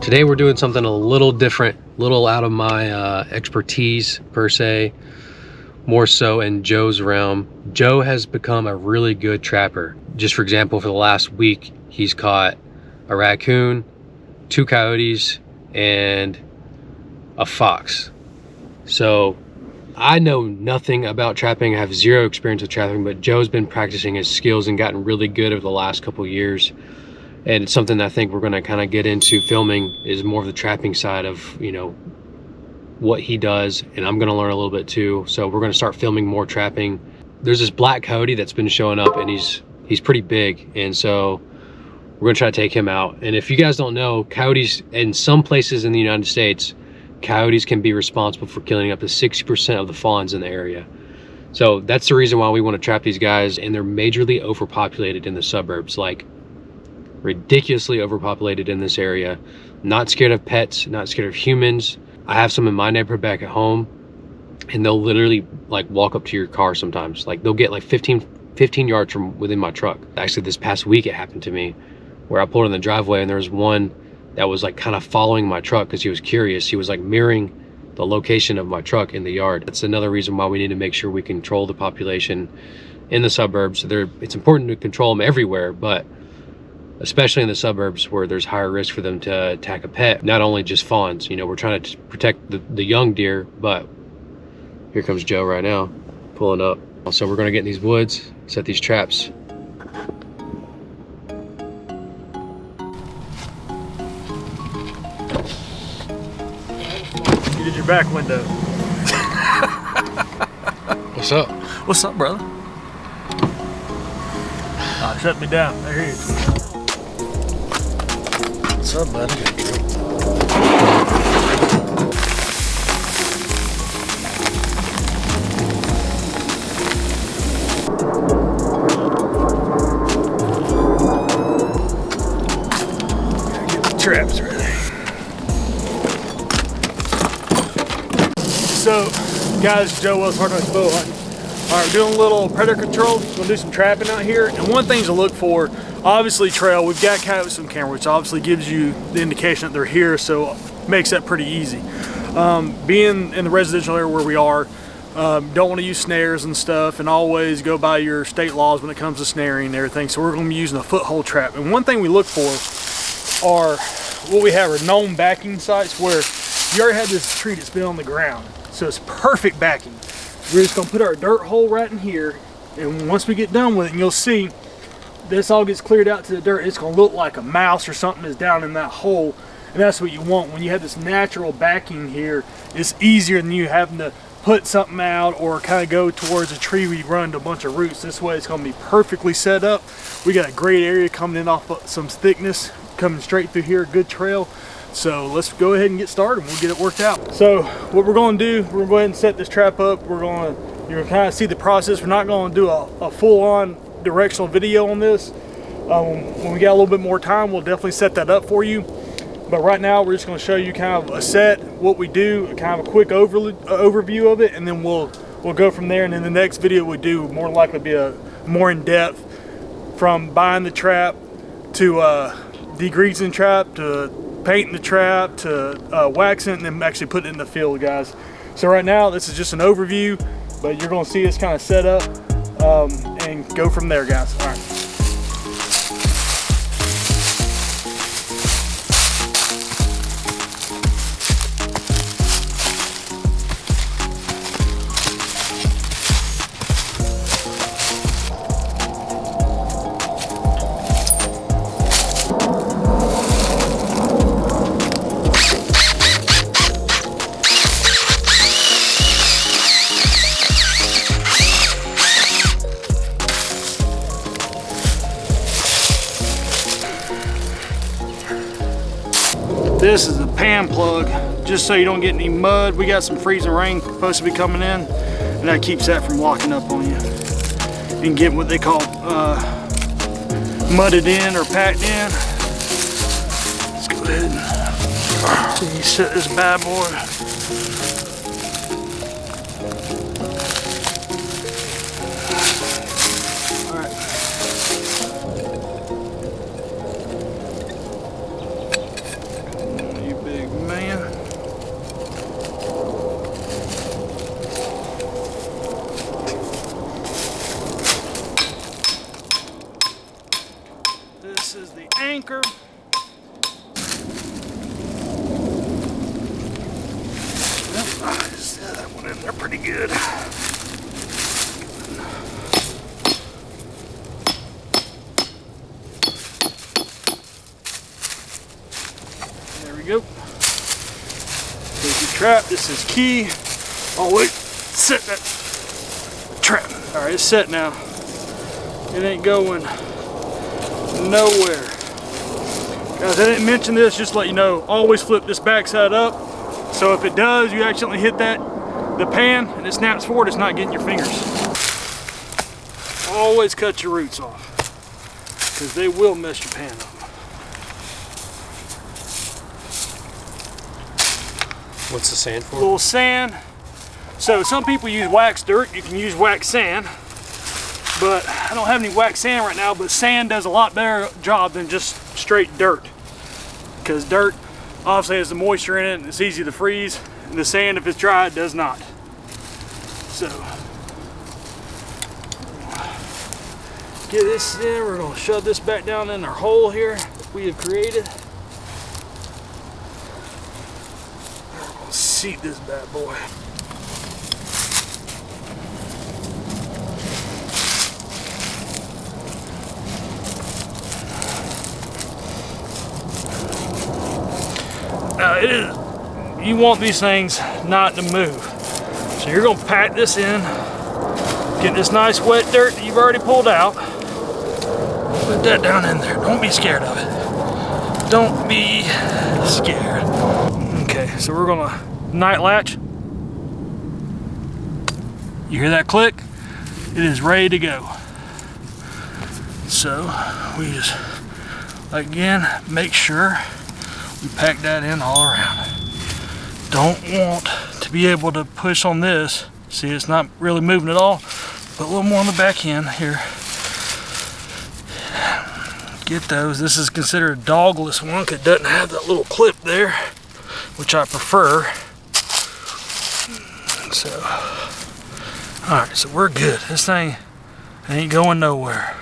Today we're doing something a little different, little out of my expertise per se, more so in Joe's realm. Joe has become a really good trapper. Just for example, for the last week, he's caught a raccoon, 2 coyotes, and a fox. So I know nothing about trapping. I have zero experience with trapping, but Joe's been practicing his skills and gotten really good over the last couple of years. And it's something that I think we're going to kind of get into filming, is more of the trapping side of, you know, what he does. And I'm going to learn a little bit too. So we're going to start filming more trapping. There's this black coyote that's been showing up, and he's pretty big. And so we're going to try to take him out. And if you guys don't know, coyotes in some places in the United States, coyotes can be responsible for killing up to 60% of the fawns in the area. So that's the reason why we want to trap these guys. And they're majorly overpopulated in the suburbs, like ridiculously overpopulated in this area. Not scared of pets, not scared of humans. I have some in my neighborhood back at home, and they'll literally like walk up to your car sometimes. Like they'll get like 15 yards from within my truck. Actually, this past week it happened to me where I pulled in the driveway and there was one that was like kind of following my truck because he was curious. He was like mirroring the location of my truck in the yard. That's another reason why we need to make sure we control the population in the suburbs. It's important to control them everywhere, but especially in the suburbs where there's higher risk for them to attack a pet. Not only just fawns, you know, we're trying to protect the young deer, but here comes Joe right now, pulling up. So we're gonna get in these woods, set these traps. You did your back window. What's up? What's up, brother? Shut me down. There he is. What's up, buddy? Get the traps ready. So, guys, Joe was hard on his bow hunting. All right, we're doing a little predator control. We're gonna do some trapping out here. And one thing to look for, obviously trail, we've got coyotes on camera, which obviously gives you the indication that they're here, so it makes that pretty easy. Being in the residential area where we are, don't want to use snares and stuff, and always go by your state laws when it comes to snaring and everything. So we're going to be using a foothold trap. And one thing we look for are what we have are known backing sites where you already have this tree that's been on the ground. So it's perfect backing. We're just going to put our dirt hole right in here, and once we get done with it, and you'll see this all gets cleared out to the dirt, it's going to look like a mouse or something is down in that hole. And that's what you want. When you have this natural backing here, it's easier than you having to put something out or kind of go towards a tree where you run into a bunch of roots. This way it's going to be perfectly set up. We got a great area coming in off of some thickness, coming straight through here, good trail. So let's go ahead and get started and we'll get it worked out. So what we're going to do, we're going to go ahead and set this trap up. You're going to kind of see the process. We're not going to do a full-on directional video on this. When we got a little bit more time, we'll definitely set that up for you. But right now we're just going to show you kind of a set, what we do, kind of a quick overview of it, and then we'll go from there. And then the next video we do more than likely be a more in-depth, from buying the trap to degreasing the trap to painting the trap to waxing it, and then actually putting it in the field, guys. So right now this is just an overview, but you're going to see us kind of set up and go from there, guys. All right. This is the pan plug, just so you don't get any mud. We got some freezing rain supposed to be coming in, and that keeps that from locking up on you and getting what they call mudded in or packed in. Let's go ahead and set this bad boy. This is the anchor. Set that one in there pretty good. There we go. There's your trap. This is key. Oh wait, set that trap. All right, it's set now. It ain't going nowhere. Guys, I didn't mention this, just to let you know, always flip this backside up. So if it does, you accidentally hit the pan and it snaps forward, it's not getting your fingers. Always cut your roots off, because they will mess your pan up. What's the sand for? A little sand. So some people use wax dirt, you can use wax sand, but I don't have any wax sand right now, but sand does a lot better job than just straight dirt. Because dirt obviously has the moisture in it and it's easy to freeze. And the sand, if it's dry, it does not. So, get this in, we're gonna shove this back down in our hole here that we have created. We're gonna seat this bad boy. Now it is, you want these things not to move. So you're gonna pack this in, get this nice wet dirt that you've already pulled out, put that down in there. Don't be scared of it. Don't be scared. Okay, so we're gonna night latch. You hear that click? It is ready to go. So we just, again, make sure we pack that in all around. Don't want to be able to push on this. See, it's not really moving at all. Put a little more on the back end here. Get those. This is considered a dogless one because it doesn't have that little clip there, which I prefer. So, all right, so we're good. This thing ain't going nowhere.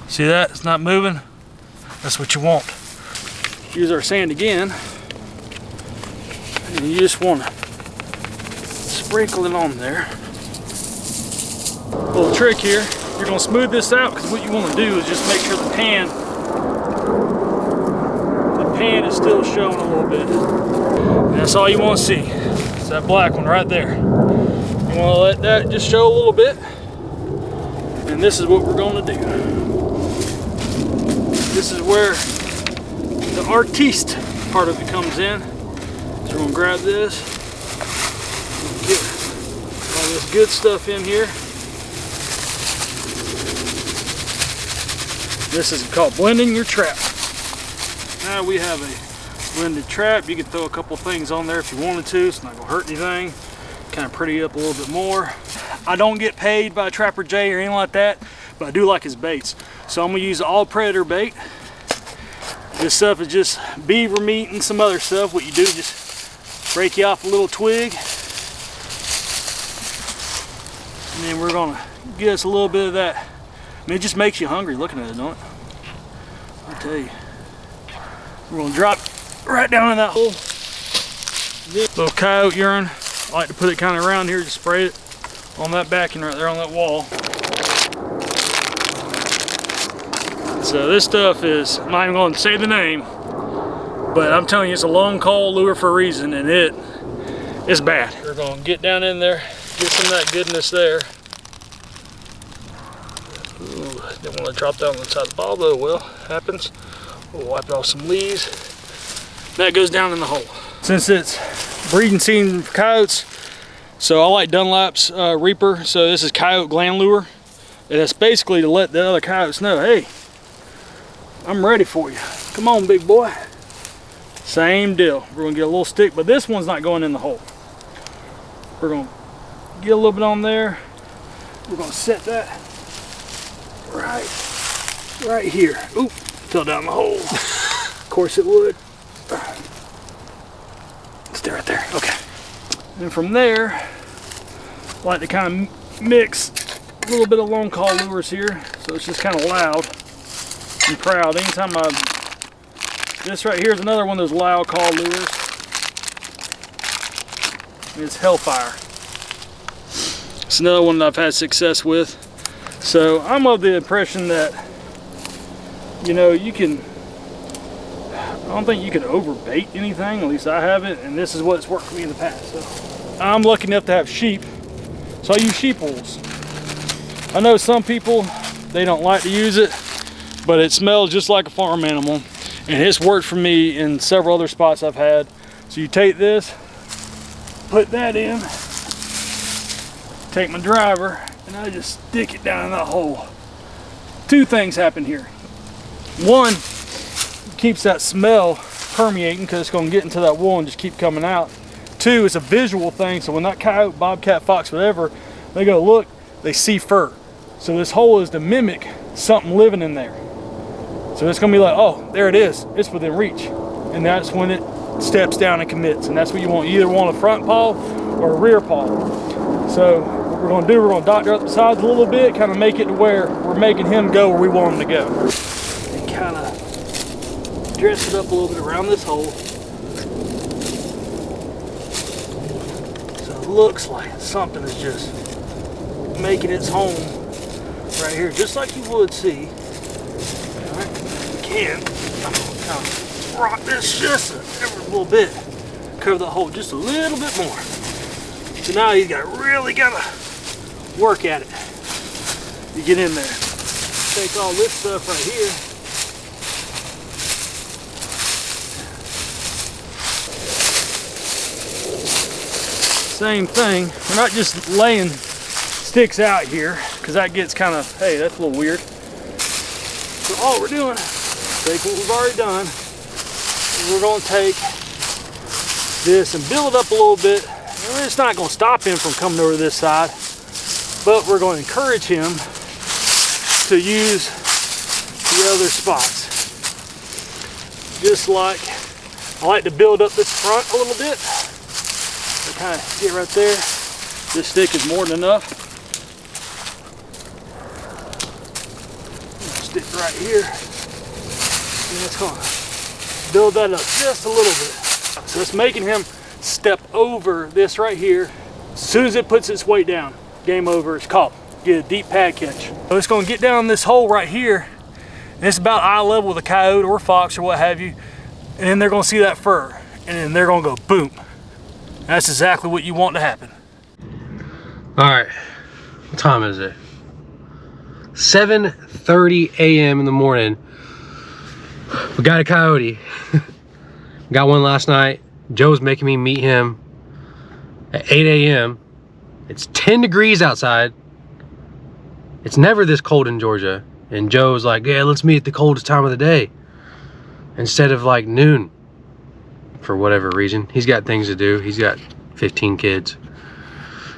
See that? It's not moving. That's what you want. Use our sand again, and you just want to sprinkle it on there. Little trick here, you're going to smooth this out because what you want to do is just make sure the pan is still showing a little bit. And that's all you want to see. It's that black one right there. You want to let that just show a little bit, and this is what we're going to do. This is where the artiste part of it comes in. So we're gonna grab this, get all this good stuff in here. This is called blending your trap. Now we have a blended trap. You can throw a couple things on there if you wanted to. It's not gonna hurt anything. Kind of pretty up a little bit more. I don't get paid by Trapper Jay or anything like that, but I do like his baits. So I'm gonna use all predator bait. This stuff is just beaver meat and some other stuff. What you do is just break you off a little twig. And then we're gonna get us a little bit of that. I mean, it just makes you hungry looking at it, don't it? I'll tell you. We're gonna drop right down in that hole. Little coyote urine. I like to put it kind of around here, just spray it on that backing right there on that wall. So this stuff is, I'm not even going to say the name, but I'm telling you, it's a long call lure for a reason, and it's bad. We're going to get down in there, get some of that goodness there. Ooh, didn't want to drop down inside the ball though. Well, happens. We'll wipe off some leaves. That goes down in the hole. Since it's breeding season for coyotes, so I like Dunlap's Reaper. So this is coyote gland lure. And that's basically to let the other coyotes know, hey, I'm ready for you. Come on, big boy. Same deal. We're gonna get a little stick, but this one's not going in the hole. We're gonna get a little bit on there. We're gonna set that right here. Oop, fell down the hole. Of course it would. Stay right there, okay. And from there, I like to kind of mix a little bit of long call lures here, so it's just kind of loud. I'm proud. Anytime this right here is another one of those loud call lures. It's Hellfire. It's another one that I've had success with. So I'm of the impression that, you know, I don't think you can overbait anything, at least I haven't, and this is what's worked for me in the past. So I'm lucky enough to have sheep, so I use sheep wools. I know some people, they don't like to use it, but it smells just like a farm animal, and it's worked for me in several other spots I've had. So you take this, put that in, take my driver, and I just stick it down in that hole. Two things happen here. One, keeps that smell permeating because it's going to get into that wool and just keep coming out. Two, it's a visual thing, so when that coyote, bobcat, fox, whatever, they go look, they see fur. So this hole is to mimic something living in there. So it's going to be like, oh, there it is, it's within reach. And that's when it steps down and commits, and that's what you want. You either want a front paw or a rear paw. So what we're going to do, we're going to doctor up the sides a little bit, kind of make it to where we're making him go where we want him to go. And kind of dress it up a little bit around this hole. So it looks like something is just making its home right here, just like you would see. All right, if we can, I'm gonna kind of rock this just a little bit, cover the hole just a little bit more. So now you really gotta work at it. You get in there, take all this stuff right here. Same thing, we're not just laying sticks out here because that gets kind of, hey, that's a little weird. So all we're doing, take what we've already done, and we're going to take this and build it up a little bit. And it's not going to stop him from coming over to this side, but we're going to encourage him to use the other spots. Just like I like to build up this front a little bit. Kind of get right there. This stick is more than enough. Stick right here. And it's going to build that up just a little bit. So it's making him step over this right here. As soon as it puts its weight down, game over, it's caught. Get a deep pad catch. So it's going to get down this hole right here. And it's about eye level with a coyote or a fox or what have you. And then they're going to see that fur. And then they're going to go boom. That's exactly what you want to happen. All right, what time is it? 7:30 a.m. in the morning. We got a coyote. Got one last night. Joe's making me meet him at 8 a.m. It's 10 degrees outside. It's never this cold in Georgia. And Joe's like, yeah, let's meet at the coldest time of the day instead of like noon. For whatever reason, he's got things to do. He's got 15 kids,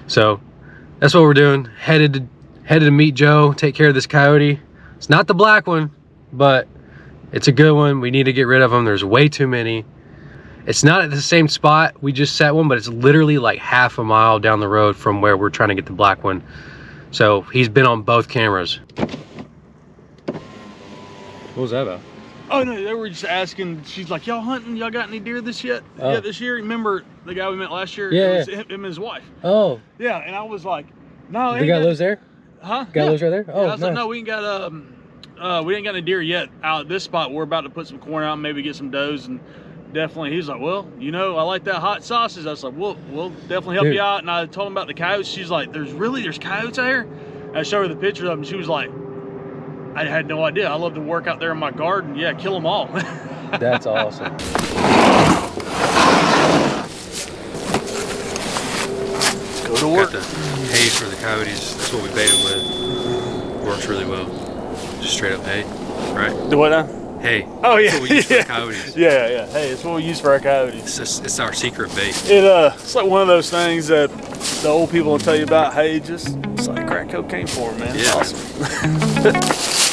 so that's what we're doing. Headed to meet Joe, take care of this coyote. It's not the black one, but it's a good one. We need to get rid of them. There's way too many. It's not at the same spot we just set one, but it's literally like half a mile down the road from where we're trying to get the black one. So he's been on both cameras. What was that about? Oh no, they were just asking. She's like, y'all hunting? Y'all got any deer this year? This year? Remember the guy we met last year? Yeah. It was him and his wife. Oh. Yeah, and I was like, no. The guy lives there? Huh? Guy lives right there? Oh, yeah, I was like, no, we ain't got any deer yet out at this spot. We're about to put some corn out and maybe get some does, and definitely he's like, well, you know, I like that hot sausage. I was like, we'll definitely help you out. And I told him about the coyotes. She's like, there's coyotes out here? And I showed her the picture of them. She was like, I had no idea. I love to work out there in my garden. Yeah, kill them all. That's awesome. Let's go to work. Got the hay for the coyotes. That's what we bait them with. Works really well. Just straight up hay, right? Do what now? Hay. Oh yeah. That's what we use for the coyotes. Yeah. Hey, it's what we use for our coyotes. It's our secret bait. It's like one of those things that the old people will tell you about. Hey, it's like crack cocaine for them, man. Yeah. It's awesome.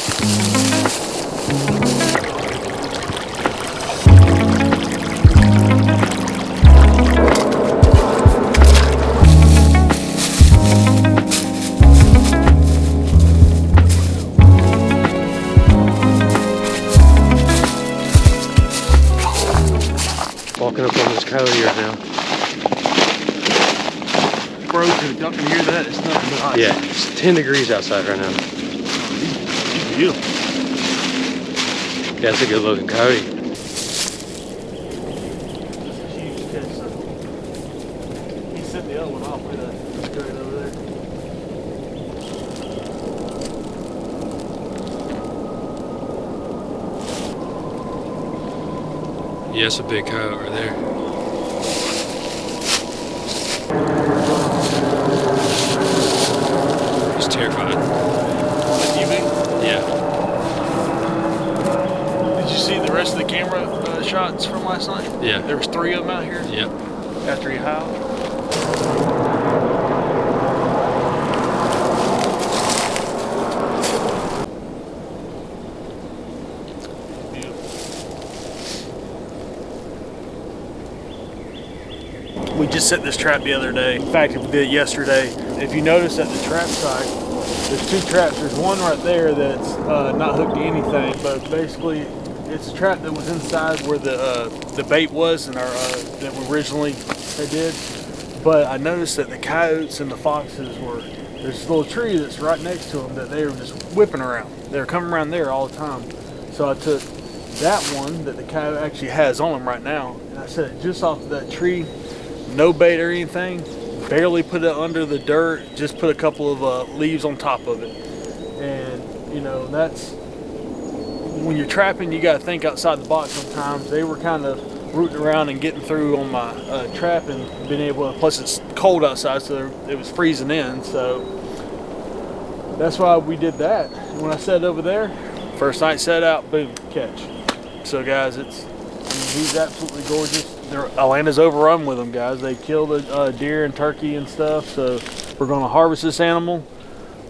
walking up on this coyote right now. Frozen. If y'all can hear that, it's nothing but ice. Yeah, it's 10 degrees outside right now. He's beautiful. Yeah, that's a good looking coyote. That's a huge catch, so he set the other one off with a straight over there. Yeah, it's a big coyote right there. He's terrified. You mean? Yeah. Did you see the rest of the camera shots from last night? Yeah. There was 3 of them out here. Yep. After he howled. We just set this trap the other day. In fact, we did it yesterday. If you notice at the trap site, there's 2 traps. There's one right there that's not hooked to anything, but basically it's a trap that was inside where the bait was and our that we originally did. But I noticed that the coyotes and the foxes were, there's this little tree that's right next to them that they were just whipping around. They were coming around there all the time. So I took that one that the coyote actually has on him right now, and I set it just off of that tree. No bait or anything, barely put it under the dirt, just put a couple of leaves on top of it. And you know, that's when you're trapping, you got to think outside the box sometimes. They were kind of rooting around and getting through on my trap and being able to, plus it's cold outside, so it was freezing in, so that's why we did that. And when I set it over there, first night set out, boom, catch. So guys, he's absolutely gorgeous. Atlanta's overrun with them, guys. They kill the deer and turkey and stuff, so we're going to harvest this animal.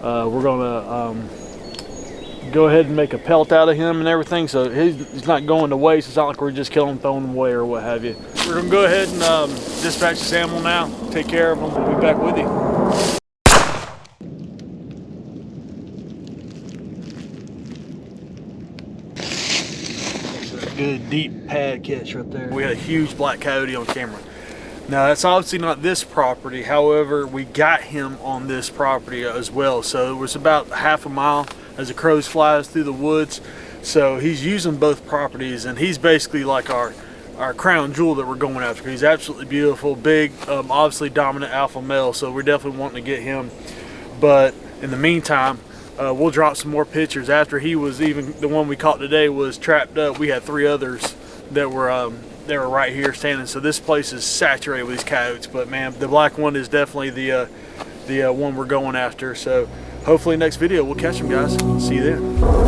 We're going to go ahead and make a pelt out of him and everything, so he's not going to waste. It's not like we're just killing him, throwing him away or what have you. We're going to go ahead and dispatch this animal now, take care of him. We'll be back with you. Good deep pad catch right there. We had a huge black coyote on camera. Now that's obviously not this property, however we got him on this property as well, so it was about half a mile as the crows flies through the woods. So he's using both properties, and he's basically like our crown jewel that we're going after. He's absolutely beautiful, big, obviously dominant alpha male, so we're definitely wanting to get him. But in the meantime, we'll drop some more pictures. After he was, even the one we caught today was trapped up, we had 3 others that were right here standing. So this place is saturated with these coyotes, but man, the black one is definitely the one we're going after. So hopefully next video we'll catch them, guys. See you then.